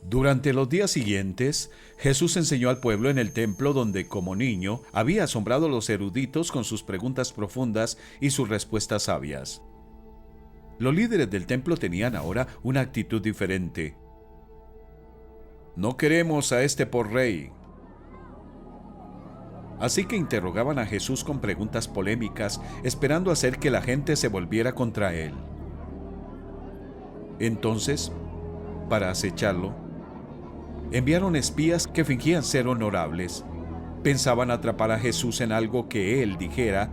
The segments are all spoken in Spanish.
Durante los días siguientes, Jesús enseñó al pueblo en el templo donde, como niño, había asombrado a los eruditos con sus preguntas profundas y sus respuestas sabias. Los líderes del templo tenían ahora una actitud diferente. No queremos a este por rey. Así que interrogaban a Jesús con preguntas polémicas, esperando hacer que la gente se volviera contra él. Entonces, para acecharlo, enviaron espías que fingían ser honorables. Pensaban atrapar a Jesús en algo que él dijera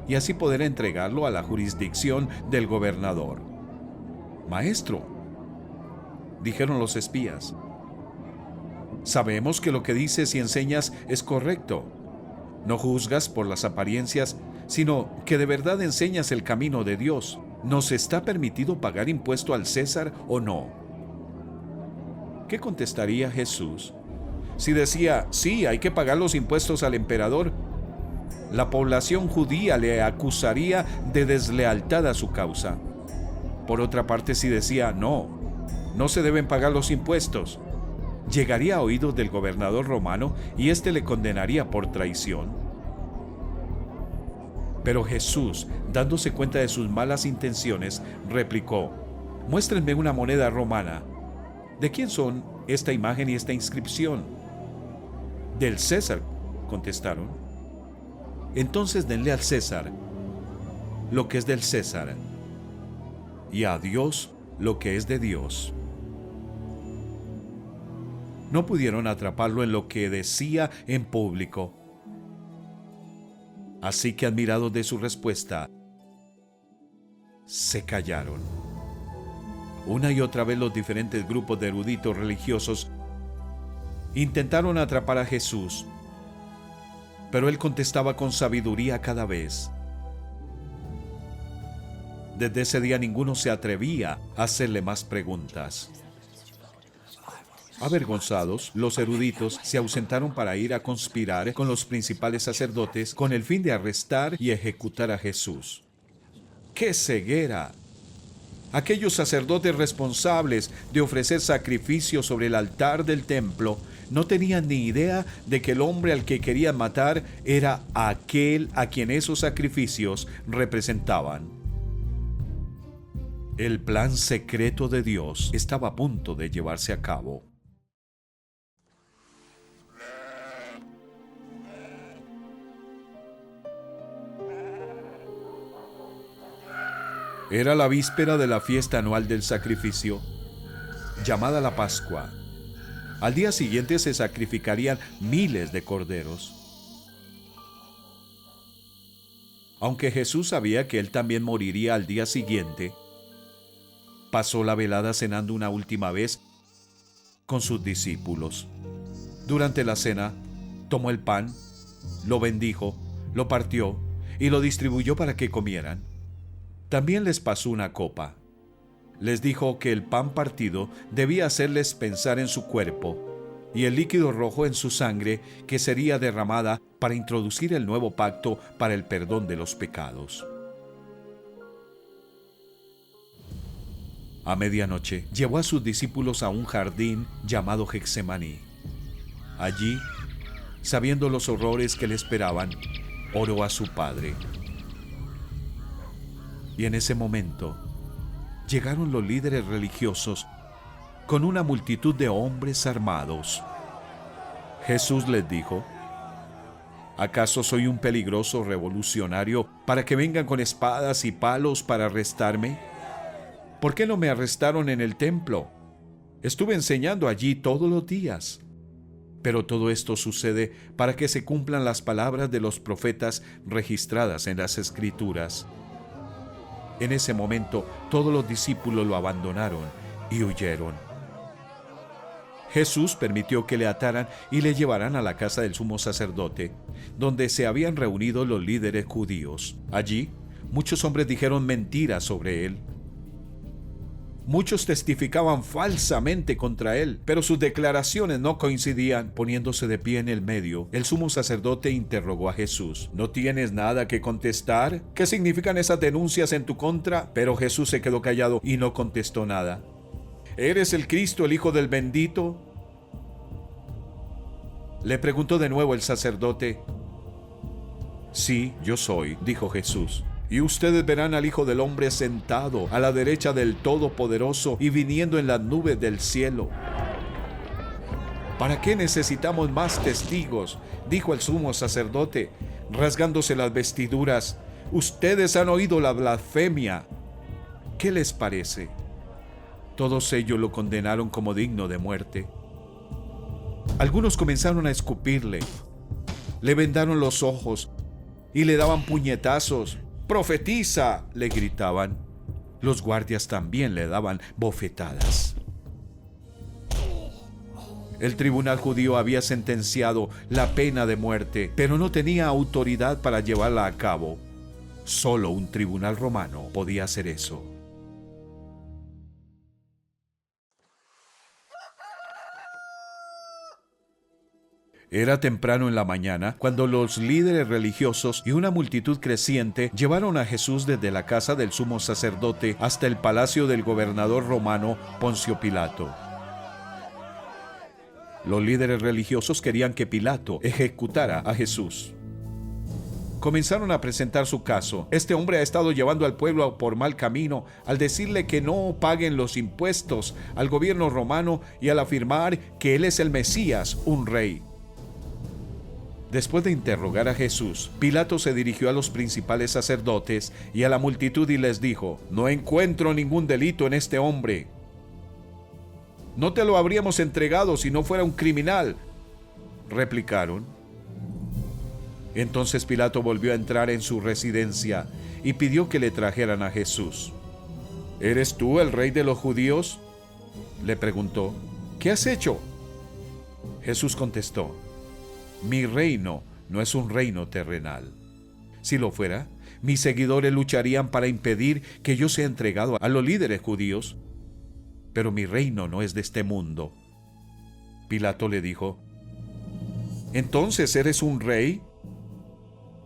y así poder entregarlo a la jurisdicción del gobernador. Maestro, dijeron los espías, sabemos que lo que dices y enseñas es correcto. No juzgas por las apariencias, sino que de verdad enseñas el camino de Dios. ¿Nos está permitido pagar impuesto al César o no? ¿Qué contestaría Jesús? Si decía, sí, hay que pagar los impuestos al emperador, la población judía le acusaría de deslealtad a su causa. Por otra parte, si decía, no se deben pagar los impuestos, llegaría a oídos del gobernador romano y éste le condenaría por traición. Pero Jesús, dándose cuenta de sus malas intenciones, replicó, muéstrenme una moneda romana. ¿De quién son esta imagen y esta inscripción? Del César, contestaron. Entonces denle al César lo que es del César y a Dios lo que es de Dios. No pudieron atraparlo en lo que decía en público. Así que, admirados de su respuesta, se callaron. Una y otra vez los diferentes grupos de eruditos religiosos intentaron atrapar a Jesús, pero él contestaba con sabiduría cada vez. Desde ese día ninguno se atrevía a hacerle más preguntas. Avergonzados, los eruditos se ausentaron para ir a conspirar con los principales sacerdotes con el fin de arrestar y ejecutar a Jesús. ¡Qué ceguera! Aquellos sacerdotes responsables de ofrecer sacrificios sobre el altar del templo no tenían ni idea de que el hombre al que querían matar era aquel a quien esos sacrificios representaban. El plan secreto de Dios estaba a punto de llevarse a cabo. Era la víspera de la fiesta anual del sacrificio, llamada la Pascua. Al día siguiente se sacrificarían miles de corderos. Aunque Jesús sabía que él también moriría al día siguiente, pasó la velada cenando una última vez con sus discípulos. Durante la cena, tomó el pan, lo bendijo, lo partió y lo distribuyó para que comieran. También les pasó una copa. Les dijo que el pan partido debía hacerles pensar en su cuerpo y el líquido rojo en su sangre que sería derramada para introducir el nuevo pacto para el perdón de los pecados. A medianoche llevó a sus discípulos a un jardín llamado Getsemaní. Allí, sabiendo los horrores que le esperaban, oró a su Padre. Y en ese momento, llegaron los líderes religiosos con una multitud de hombres armados. Jesús les dijo, ¿acaso soy un peligroso revolucionario para que vengan con espadas y palos para arrestarme? ¿Por qué no me arrestaron en el templo? Estuve enseñando allí todos los días. Pero todo esto sucede para que se cumplan las palabras de los profetas registradas en las Escrituras. En ese momento, todos los discípulos lo abandonaron y huyeron. Jesús permitió que le ataran y le llevaran a la casa del sumo sacerdote, donde se habían reunido los líderes judíos. Allí, muchos hombres dijeron mentiras sobre él. Muchos testificaban falsamente contra él, pero sus declaraciones no coincidían. Poniéndose de pie en el medio, el sumo sacerdote interrogó a Jesús. ¿No tienes nada que contestar? ¿Qué significan esas denuncias en tu contra? Pero Jesús se quedó callado y no contestó nada. ¿Eres el Cristo, el Hijo del Bendito? Le preguntó de nuevo el sacerdote. Sí, yo soy, dijo Jesús. Y ustedes verán al Hijo del Hombre sentado a la derecha del Todopoderoso y viniendo en las nubes del cielo. ¿Para qué necesitamos más testigos?, dijo el sumo sacerdote, rasgándose las vestiduras. Ustedes han oído la blasfemia. ¿Qué les parece? Todos ellos lo condenaron como digno de muerte. Algunos comenzaron a escupirle, le vendaron los ojos y le daban puñetazos. ¡Profetiza!, le gritaban. Los guardias también le daban bofetadas. El tribunal judío había sentenciado la pena de muerte, pero no tenía autoridad para llevarla a cabo. Solo un tribunal romano podía hacer eso. Era temprano en la mañana cuando los líderes religiosos y una multitud creciente llevaron a Jesús desde la casa del sumo sacerdote hasta el palacio del gobernador romano Poncio Pilato. Los líderes religiosos querían que Pilato ejecutara a Jesús. Comenzaron a presentar su caso. Este hombre ha estado llevando al pueblo por mal camino al decirle que no paguen los impuestos al gobierno romano y al afirmar que él es el Mesías, un rey. Después de interrogar a Jesús, Pilato se dirigió a los principales sacerdotes y a la multitud y les dijo: «No encuentro ningún delito en este hombre. No te lo habríamos entregado si no fuera un criminal», replicaron. Entonces Pilato volvió a entrar en su residencia y pidió que le trajeran a Jesús. «¿Eres tú el rey de los judíos?», le preguntó. «¿Qué has hecho?». Jesús contestó: «Mi reino no es un reino terrenal. Si lo fuera, mis seguidores lucharían para impedir que yo sea entregado a los líderes judíos. Pero mi reino no es de este mundo». Pilato le dijo: «¿Entonces eres un rey?».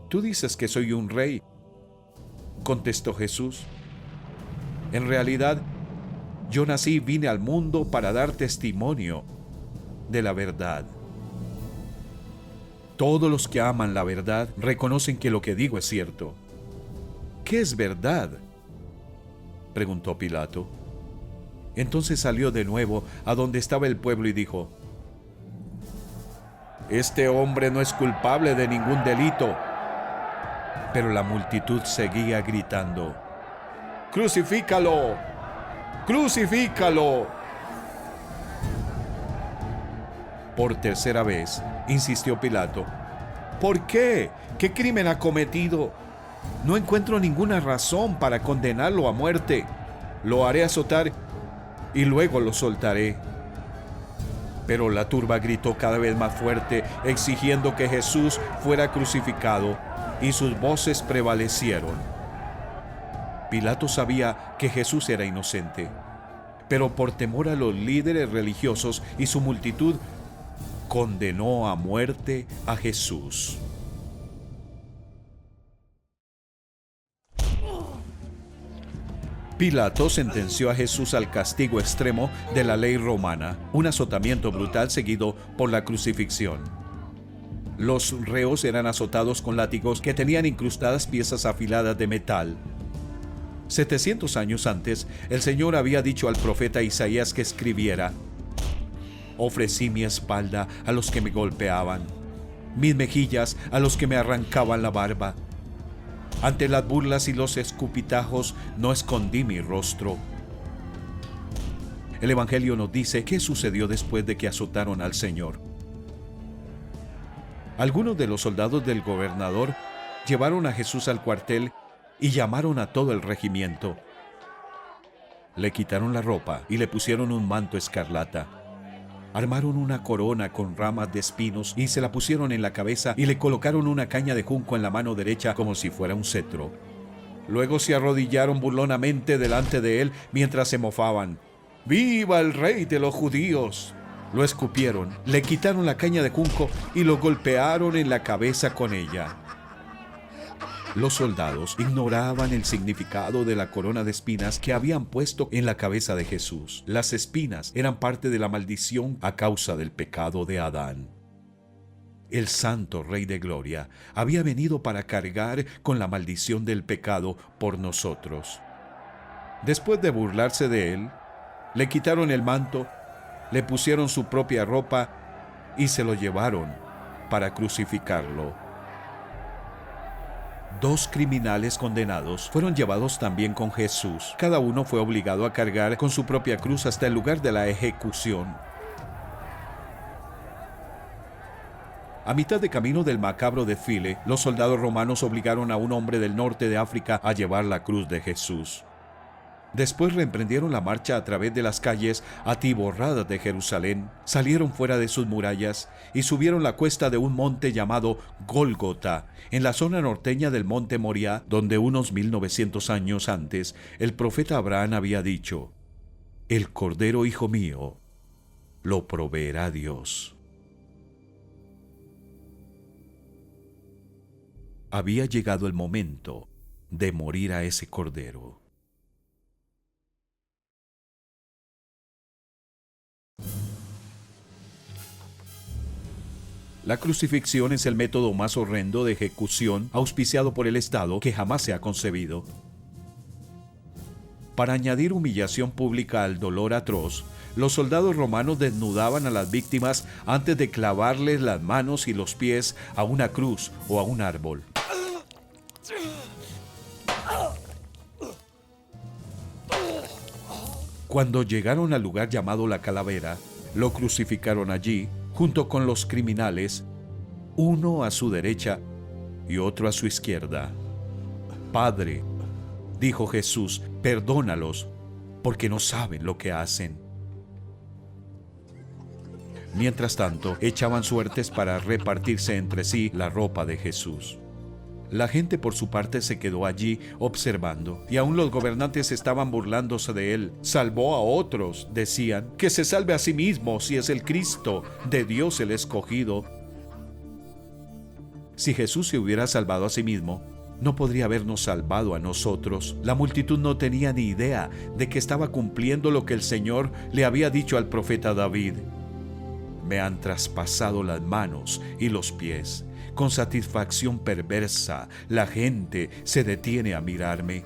«Tú dices que soy un rey», contestó Jesús. «En realidad, yo nací y vine al mundo para dar testimonio de la verdad. Todos los que aman la verdad reconocen que lo que digo es cierto». «¿Qué es verdad?», preguntó Pilato. Entonces salió de nuevo a donde estaba el pueblo y dijo: «Este hombre no es culpable de ningún delito». Pero la multitud seguía gritando: «¡Crucifícalo! ¡Crucifícalo!». Por tercera vez insistió Pilato: «¿Por qué? ¿Qué crimen ha cometido? No encuentro ninguna razón para condenarlo a muerte. Lo haré azotar y luego lo soltaré». Pero la turba gritó cada vez más fuerte, exigiendo que Jesús fuera crucificado, y sus voces prevalecieron. Pilato sabía que Jesús era inocente, pero por temor a los líderes religiosos y su multitud, condenó a muerte a Jesús. Pilato sentenció a Jesús al castigo extremo de la ley romana, un azotamiento brutal seguido por la crucifixión. Los reos eran azotados con látigos que tenían incrustadas piezas afiladas de metal. 700 años antes, el Señor había dicho al profeta Isaías que escribiera: «Ofrecí mi espalda a los que me golpeaban, mis mejillas a los que me arrancaban la barba. Ante las burlas y los escupitajos no escondí mi rostro». El Evangelio nos dice qué sucedió después de que azotaron al Señor. Algunos de los soldados del gobernador llevaron a Jesús al cuartel y llamaron a todo el regimiento. Le quitaron la ropa y le pusieron un manto escarlata. Armaron una corona con ramas de espinos y se la pusieron en la cabeza y le colocaron una caña de junco en la mano derecha como si fuera un cetro. Luego se arrodillaron burlonamente delante de él mientras se mofaban: «¡Viva el rey de los judíos!». Lo escupieron, le quitaron la caña de junco y lo golpearon en la cabeza con ella. Los soldados ignoraban el significado de la corona de espinas que habían puesto en la cabeza de Jesús. Las espinas eran parte de la maldición a causa del pecado de Adán. El Santo Rey de Gloria había venido para cargar con la maldición del pecado por nosotros. Después de burlarse de él, le quitaron el manto, le pusieron su propia ropa y se lo llevaron para crucificarlo. 2 criminales condenados fueron llevados también con Jesús. Cada uno fue obligado a cargar con su propia cruz hasta el lugar de la ejecución. A mitad de camino del macabro desfile, los soldados romanos obligaron a un hombre del norte de África a llevar la cruz de Jesús. Después reemprendieron la marcha a través de las calles atiborradas de Jerusalén, salieron fuera de sus murallas y subieron la cuesta de un monte llamado Gólgota, en la zona norteña del monte Moriah, donde unos 1900 años antes el profeta Abraham había dicho: «El cordero, hijo mío, lo proveerá Dios». Había llegado el momento de morir a ese cordero. La crucifixión es el método más horrendo de ejecución auspiciado por el Estado que jamás se ha concebido. Para añadir humillación pública al dolor atroz, los soldados romanos desnudaban a las víctimas antes de clavarles las manos y los pies a una cruz o a un árbol. Cuando llegaron al lugar llamado la Calavera, lo crucificaron allí, junto con los criminales, uno a su derecha y otro a su izquierda. «Padre», dijo Jesús, «perdónalos, porque no saben lo que hacen». Mientras tanto, echaban suertes para repartirse entre sí la ropa de Jesús. La gente por su parte se quedó allí observando, y aún los gobernantes estaban burlándose de él. «Salvó a otros», decían, «que se salve a sí mismo si es el Cristo de Dios el escogido». Si Jesús se hubiera salvado a sí mismo, no podría habernos salvado a nosotros. La multitud no tenía ni idea de que estaba cumpliendo lo que el Señor le había dicho al profeta David: «Me han traspasado las manos y los pies». Con satisfacción perversa, la gente se detiene a mirarme.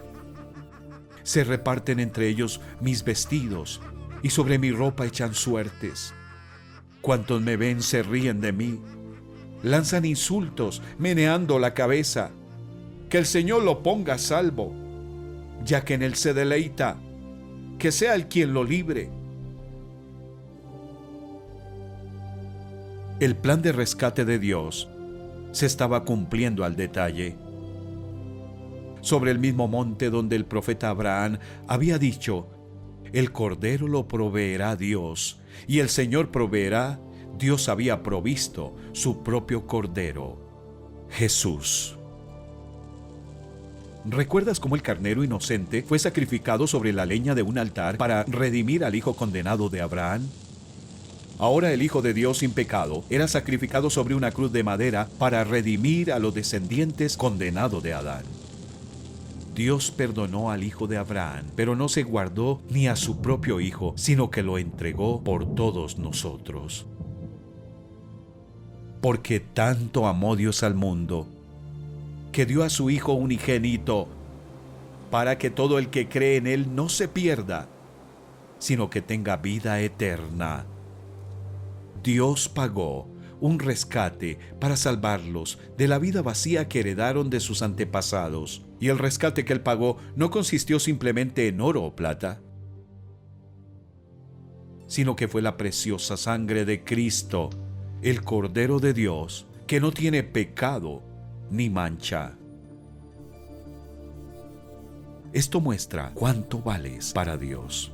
Se reparten entre ellos mis vestidos y sobre mi ropa echan suertes. Cuantos me ven se ríen de mí. Lanzan insultos, meneando la cabeza. Que el Señor lo ponga a salvo, ya que en él se deleita. Que sea el quien lo libre. El plan de rescate de Dios se estaba cumpliendo al detalle. Sobre el mismo monte donde el profeta Abraham había dicho: «El cordero lo proveerá Dios», y el Señor proveerá, Dios había provisto su propio cordero, Jesús. ¿Recuerdas cómo el carnero inocente fue sacrificado sobre la leña de un altar para redimir al hijo condenado de Abraham? Ahora el Hijo de Dios sin pecado era sacrificado sobre una cruz de madera para redimir a los descendientes condenados de Adán. Dios perdonó al hijo de Abraham, pero no se guardó ni a su propio hijo, sino que lo entregó por todos nosotros. Porque tanto amó Dios al mundo, que dio a su Hijo unigénito, para que todo el que cree en Él no se pierda, sino que tenga vida eterna. Dios pagó un rescate para salvarlos de la vida vacía que heredaron de sus antepasados. Y el rescate que Él pagó no consistió simplemente en oro o plata, sino que fue la preciosa sangre de Cristo, el Cordero de Dios, que no tiene pecado ni mancha. Esto muestra cuánto vales para Dios.